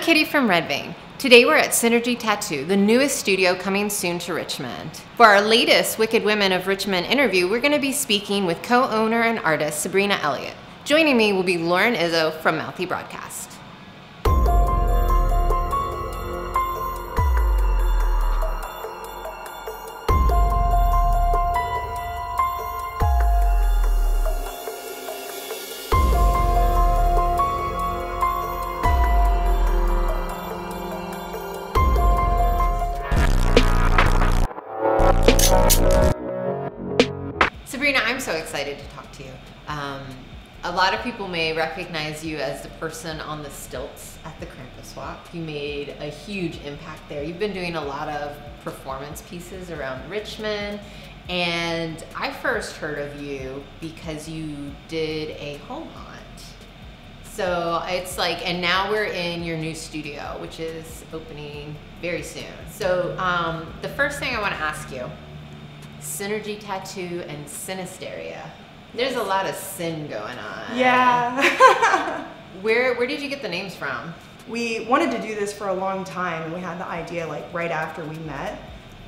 Kitty from Red Vein. Today we're at SinnerG Tattoo, the newest studio coming soon to Richmond. For our latest Wicked Women of Richmond interview, we're going to be speaking with co-owner and artist Sabrina Elliotte. Joining me will be Lauren from Mouthy Broadcast. Sabrina, I'm so excited to talk to you. A lot of people may recognize you as the person on the stilts at the Krampus Walk. You made a huge impact there. You've been doing a lot of performance pieces around Richmond, and I first heard of you because you did a home haunt. So it's like, and now we're in your new studio, which is opening very soon. So the first thing I want to ask you, SinnerG Tattoo and Sinisteria. There's a lot of sin going on. Yeah. Where did you get the names from? We wanted to do this for a long time, and we had the idea like right after we met.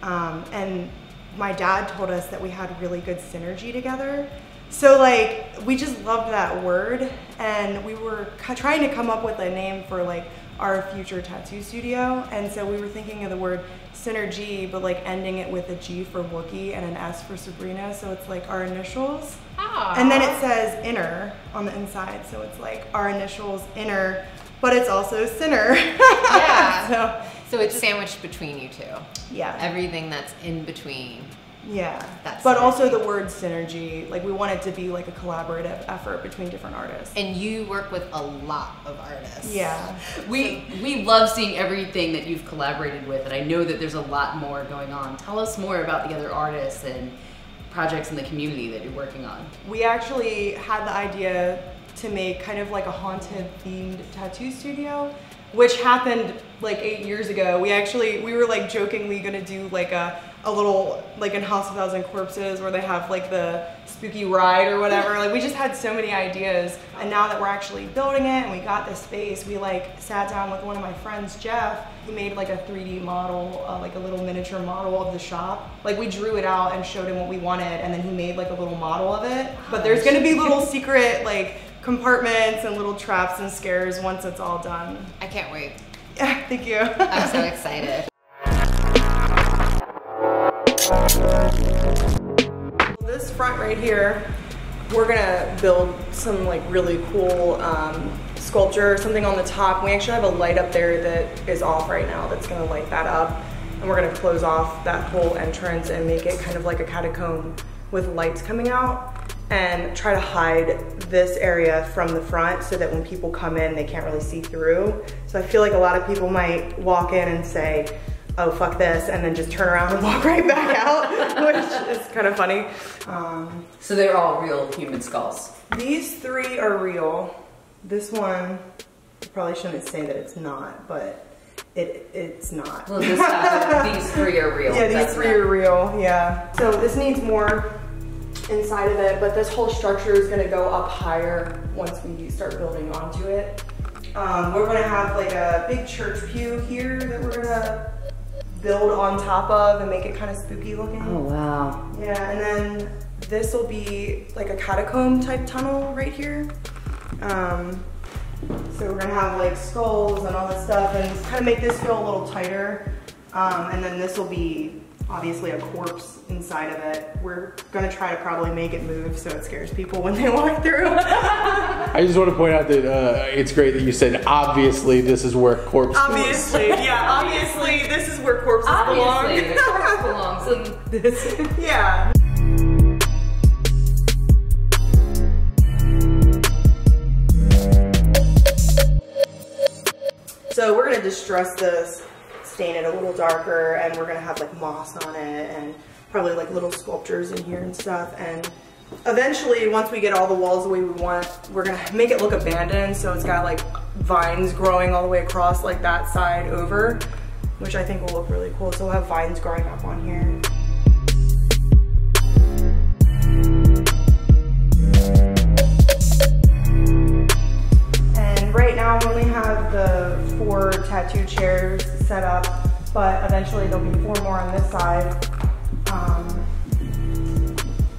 And my dad told us that we had really good synergy together. So like, we just loved that word, and we were trying to come up with a name for like our future tattoo studio. And so we were thinking of the word SinnerG, but like ending it with a G for Wookie and an S for Sabrina. So it's like our initials. Aww. And then it says inner on the inside. So it's like our initials inner, but it's also sinner. Yeah. So it's sandwiched between you two. Yeah. Everything that's in between. Yeah. That's but synergy. also the word synergy, like we want it to be like a collaborative effort between different artists. And you work with a lot of artists. Yeah. We love seeing everything that you've collaborated with, and I know that there's a lot more going on. Tell us more about the other artists and projects in the community that you're working on. We actually had the idea to make kind of like a haunted themed tattoo studio, which happened like 8 years ago. We were like jokingly gonna do like a little, like in House of 1,000 Corpses where they have like the spooky ride or whatever. Like we just had so many ideas. And now that we're actually building it and we got this space, we like sat down with one of my friends, Jeff. He made like a 3D model, like a little miniature model of the shop. Like we drew it out and showed him what we wanted, and then he made like a little model of it. But there's gonna be little secret like compartments and little traps and scares once it's all done. I can't wait. Yeah, thank you. I'm so excited. This front right here, we're gonna build some like really cool sculpture, something on the top. We actually have a light up there that is off right now that's gonna light that up. And we're gonna close off that whole entrance and make it kind of like a catacomb with lights coming out, and try to hide this area from the front so that when people come in, they can't really see through. So I feel like a lot of people might walk in and say, oh, fuck this, and then just turn around and walk right back out, which is kind of funny. So they're all real human skulls? These three are real. This one, I probably shouldn't say that it's not, but it's not. Well, these three are real. Yeah, these three are real, yeah. So this needs more inside of it, but this whole structure is gonna go up higher once we start building onto it. We're gonna have like a big church pew here that we're gonna build on top of and make it kind of spooky looking. Oh, wow. Yeah, and then this will be like a catacomb type tunnel right here. So we're gonna have like skulls and all this stuff and kind of make this feel a little tighter. And then this will be obviously a corpse inside of it. We're gonna try to probably make it move so it scares people when they walk through. I just want to point out that it's great that you said, obviously this is where corpses Obviously, yeah, obviously this is where corpses belong. Obviously, the corpse belongs in this. Yeah. So we're gonna distress this, stain it a little darker, and we're gonna have like moss on it and probably like little sculptures in here and stuff. And eventually, once we get all the walls the way we want, we're gonna make it look abandoned. So it's got like vines growing all the way across like that side over, which I think will look really cool. So we'll have vines growing up on here. And right now we only have the 4 tattoo chairs set up, but eventually there'll be 4 more on this side,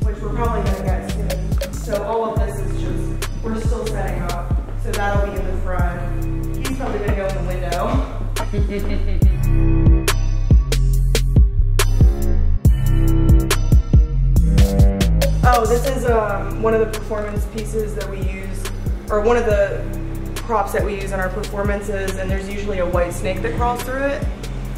which we're probably gonna get soon. So all of this is just, we're still setting up. So that'll be in the front. He's probably gonna go in the window. Oh, this is one of the performance pieces that we use, or one of the props that we use in our performances, and there's usually a white snake that crawls through it.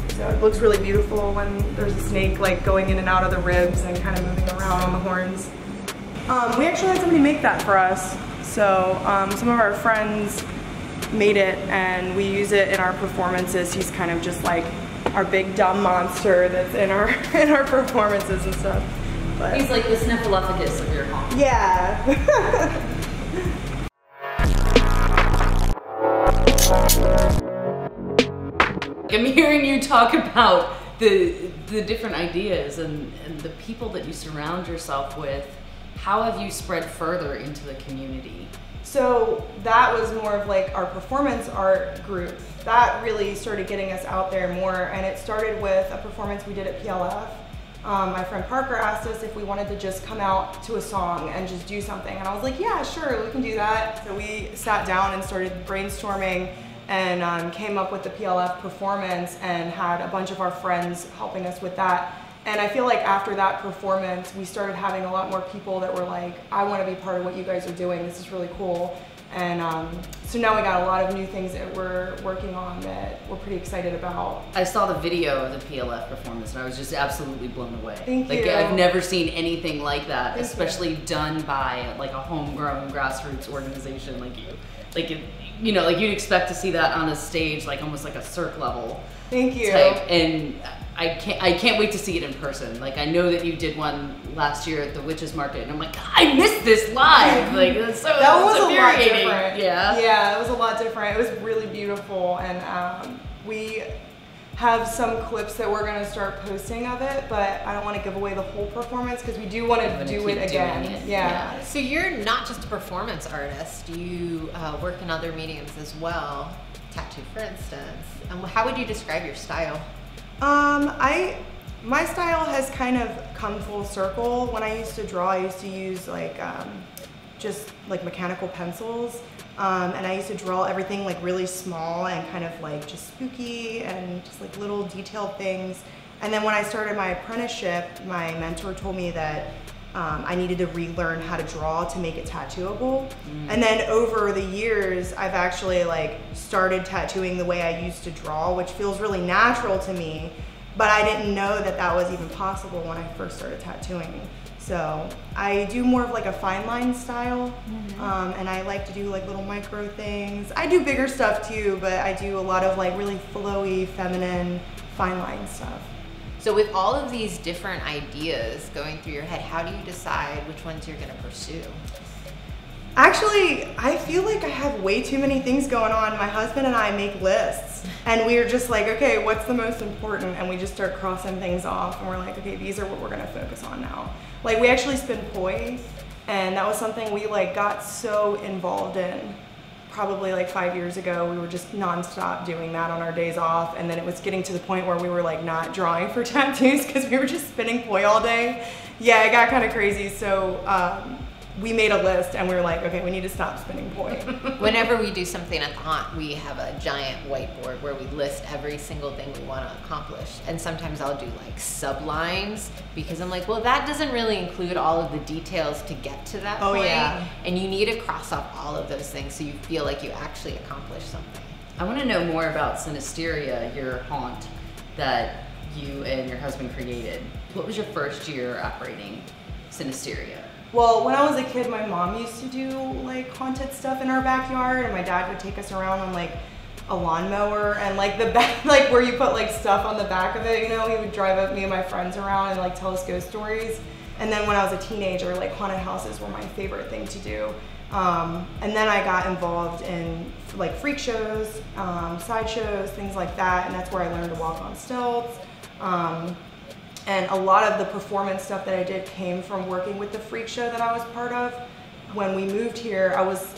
So it looks really beautiful when there's a snake like going in and out of the ribs and kind of moving around on the horns. We actually had somebody make that for us. So some of our friends made it and we use it in our performances. He's kind of just like our big dumb monster that's in our performances and stuff. But he's like the sniffleupagus of your home. Yeah. I'm hearing you talk about the different ideas and the people that you surround yourself with. How have you spread further into the community? So that was more of like our performance art group. That really started getting us out there more, and it started with a performance we did at PLF. My friend Parker asked us if we wanted to just come out to a song and just do something, and I was like, yeah, sure, we can do that. So we sat down and started brainstorming and came up with the PLF performance and had a bunch of our friends helping us with that. And I feel like after that performance, we started having a lot more people that were like, I want to be part of what you guys are doing. This is really cool. And so now we got a lot of new things that we're working on that we're pretty excited about. I saw the video of the PLF performance and I was just absolutely blown away. Thank you. Like, I've never seen anything like that, Thank especially done by like a homegrown grassroots organization like you. Like, you know, like you'd expect to see that on a stage, like almost like a Cirque level. Thank you. Type. And I can't wait to see it in person. Like, I know that you did one last year at the Witches Market, and I'm like, I missed this live. Like, that's so that was a lot infuriating. different. Yeah. Yeah, it was a lot different. It was really beautiful, and we have some clips that we're gonna start posting of it, but I don't want to give away the whole performance because we do want to do it again. Yeah. So you're not just a performance artist. You work in other mediums as well. Tattoo, for instance. How would you describe your style? My style has kind of come full circle. When I used to draw, I used to use like just like mechanical pencils, and I used to draw everything like really small and kind of like just spooky and just like little detailed things. And then when I started my apprenticeship, my mentor told me that I needed to relearn how to draw to make it tattooable. And then over the years, I've actually like started tattooing the way I used to draw, which feels really natural to me, but I didn't know that that was even possible when I first started tattooing. So I do more of like a fine line style, and I like to do like little micro things. I do bigger stuff too, but I do a lot of like really flowy, feminine, fine line stuff. So with all of these different ideas going through your head, how do you decide which ones you're gonna pursue? Actually, I feel like I have way too many things going on. My husband and I make lists, and we're just like, okay, what's the most important? And we just start crossing things off, and we're like, okay, these are what we're gonna focus on now. Like, we actually spin poi, and that was something we like got so involved in. Probably like 5 years ago, we were just nonstop doing that on our days off, and then it was getting to the point where we were like not drawing for tattoos because we were just spinning poi all day. Yeah, it got kind of crazy, so we made a list and we were like, okay, we need to stop spinning poi. Whenever we do something at the haunt, we have a giant whiteboard where we list every single thing we want to accomplish. And sometimes I'll do like sublines because I'm like, well, that doesn't really include all of the details to get to that point. Yeah. And you need to cross off all of those things so you feel like you actually accomplished something. I want to know more about Sinisteria, your haunt that you and your husband created. What was your first year operating Sinisteria? Well, when I was a kid, my mom used to do like haunted stuff in our backyard, and my dad would take us around on like a lawnmower and like the back, like where you put like stuff on the back of it, you know, he would drive up me and my friends around and like tell us ghost stories. And then when I was a teenager, like haunted houses were my favorite thing to do. And then I got involved in like freak shows, sideshows, things like that, and that's where I learned to walk on stilts. And a lot of the performance stuff that I did came from working with the freak show that I was part of. when we moved here,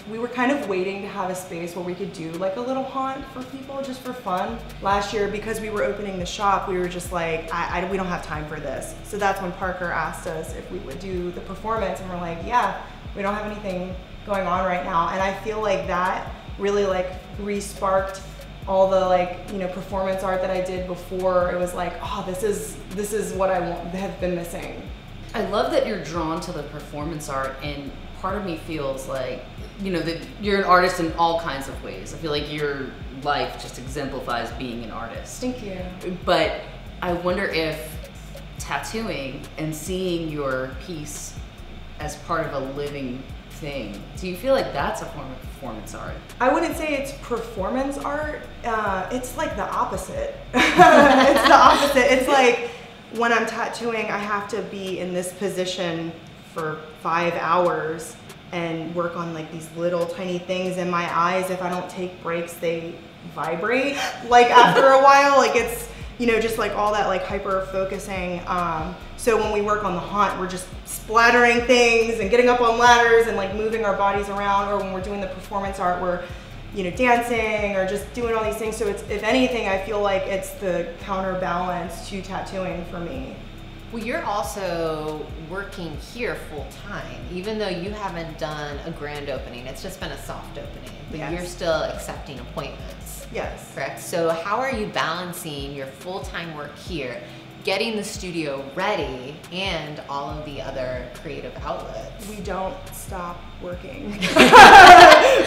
we were kind of waiting to have a space where we could do like a little haunt for people just for fun. Last year, because we were opening the shop, we were just like, we don't have time for this. So that's when Parker asked us if we would do the performance, and we're like, yeah, we don't have anything going on right now. And I feel like that really like re-sparked all the like, you know, performance art that I did before. It was like, oh, this is what I have been missing. I love that you're drawn to the performance art, and part of me feels like, you know, that you're an artist in all kinds of ways. I feel like your life just exemplifies being an artist. Thank you. But I wonder if tattooing and seeing your piece as part of a living thing, do you feel like that's a form of performance art? I wouldn't say it's performance art. It's like the opposite. It's the opposite. It's like when I'm tattooing, I have to be in this position for 5 hours and work on like these little tiny things, and my eyes, if I don't take breaks, they vibrate like after a while. Like it's, you know, just like all that like hyper focusing. So when we work on the haunt, we're just splattering things and getting up on ladders and like moving our bodies around, or when we're doing the performance art, we're, you know, dancing or just doing all these things. So it's, if anything, I feel like it's the counterbalance to tattooing for me. Well, you're also working here full time, even though you haven't done a grand opening. It's just been a soft opening, but Yes. you're still accepting appointments. Yes. Correct. So how are you balancing your full-time work here, getting the studio ready, and all of the other creative outlets? We don't stop working.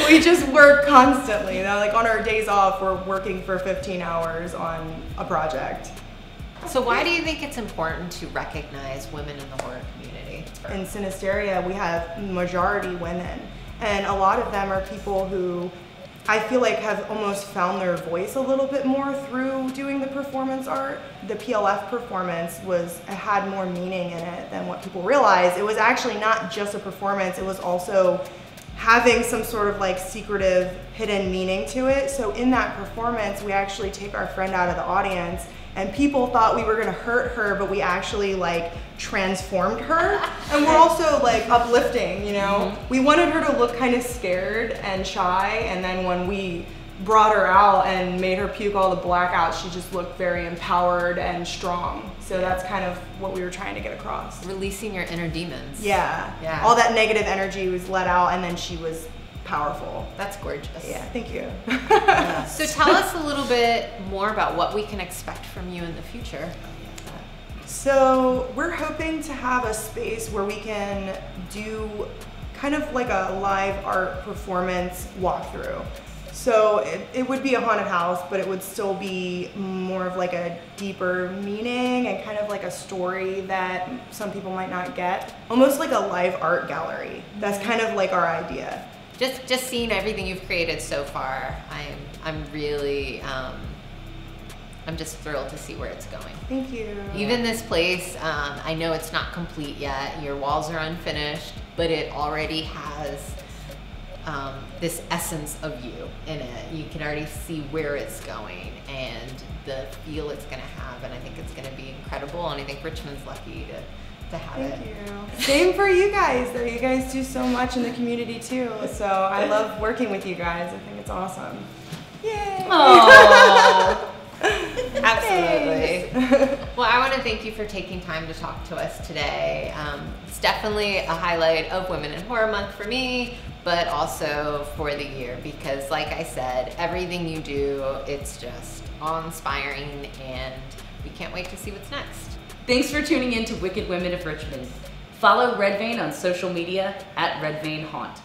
We just work constantly. Now, like on our days off, we're working for 15 hours on a project. So why do you think it's important to recognize women in the horror community? In Sinisteria, we have majority women, and a lot of them are people who I feel like have almost found their voice a little bit more through doing the performance art. The PLF performance had more meaning in it than what people realize. It was actually not just a performance, it was also having some sort of like secretive hidden meaning to it. So in that performance, we actually take our friend out of the audience, and people thought we were gonna hurt her, but we actually like transformed her. And we're also like uplifting, you know? Mm-hmm. We wanted her to look kind of scared and shy, and then when we brought her out and made her puke all the blackouts, she just looked very empowered and strong. So that's kind of what we were trying to get across. Releasing your inner demons. Yeah. Yeah. All that negative energy was let out, and then she was powerful. That's gorgeous. Yeah, thank you. So tell us a little bit more about what we can expect from you in the future. So we're hoping to have a space where we can do kind of like a live art performance walkthrough. So it would be a haunted house, but it would still be more of like a deeper meaning and kind of like a story that some people might not get. Almost like a live art gallery. That's kind of like our idea. Just seeing everything you've created so far, I'm really I'm just thrilled to see where it's going. Thank you. Even this place, I know it's not complete yet. Your walls are unfinished, but it already has this essence of you in it. You can already see where it's going and the feel it's going to have, and I think it's going to be incredible. And I think Richmond's lucky to have it. Thank you. Same for you guys, though. You guys do so much in the community too. So I love working with you guys. I think it's awesome. Yay! Aww. Absolutely. Well, I want to thank you for taking time to talk to us today. It's definitely a highlight of Women in Horror Month for me, but also for the year, because like I said, everything you do, it's just awe-inspiring, and we can't wait to see what's next. Thanks for tuning in to Wicked Women of Richmond. Follow Red Vein on social media @RedVeinHaunt.